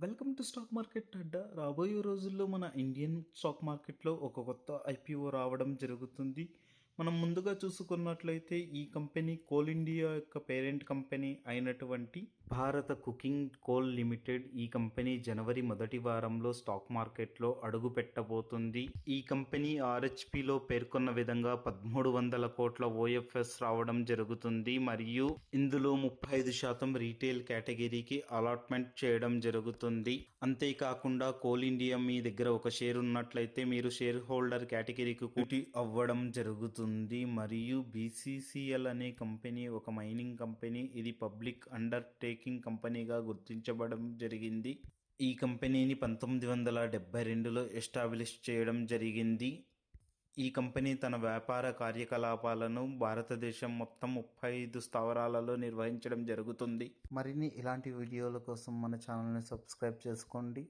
Welcome to stock market అడ్డా. రాబోయే రోజుల్లో మన ఇండియన్ స్టాక్ మార్కెట్లో ఒక కొత్త ఐపీఓ రావడం జరుగుతుంది. మనం ముందుగా చూసుకున్నట్లయితే ఈ కంపెనీ కోల్ ఇండియా యొక్క పేరెంట్ కంపెనీ అయినటువంటి భారత కుకింగ్ కోల్ లిమిటెడ్ ఈ కంపెనీ జనవరి మొదటి వారంలో స్టాక్ మార్కెట్లో అడుగు పెట్టబోతుంది. ఈ కంపెనీ ఆర్హెచ్పిలో పేర్కొన్న విధంగా 1300 కోట్ల ఓఎఫ్ఎస్ రావడం జరుగుతుంది మరియు ఇందులో 35% రీటైల్ కేటగిరీకి అలాట్మెంట్ చేయడం జరుగుతుంది. అంతేకాకుండా కోల్ ఇండియా మీ దగ్గర ఒక షేర్ ఉన్నట్లయితే మీరు షేర్ హోల్డర్ కేటగిరీకి కూటి అవ్వడం జరుగుతుంది. మరియు బీసీసీఎల్ అనే కంపెనీ ఒక మైనింగ్ కంపెనీ. ఇది పబ్లిక్ అండర్టేకింగ్ కంపెనీగా గుర్తించబడడం జరిగింది. ఈ కంపెనీని 1972లో ఎస్టాబ్లిష్ చేయడం జరిగింది. ఈ కంపెనీ తన వ్యాపార కార్యకలాపాలను భారతదేశం మొత్తం 35 స్థావరాలలో నిర్వహించడం జరుగుతుంది. మరిన్ని ఇలాంటి వీడియోల కోసం మన ఛానల్ని సబ్స్క్రైబ్ చేసుకోండి.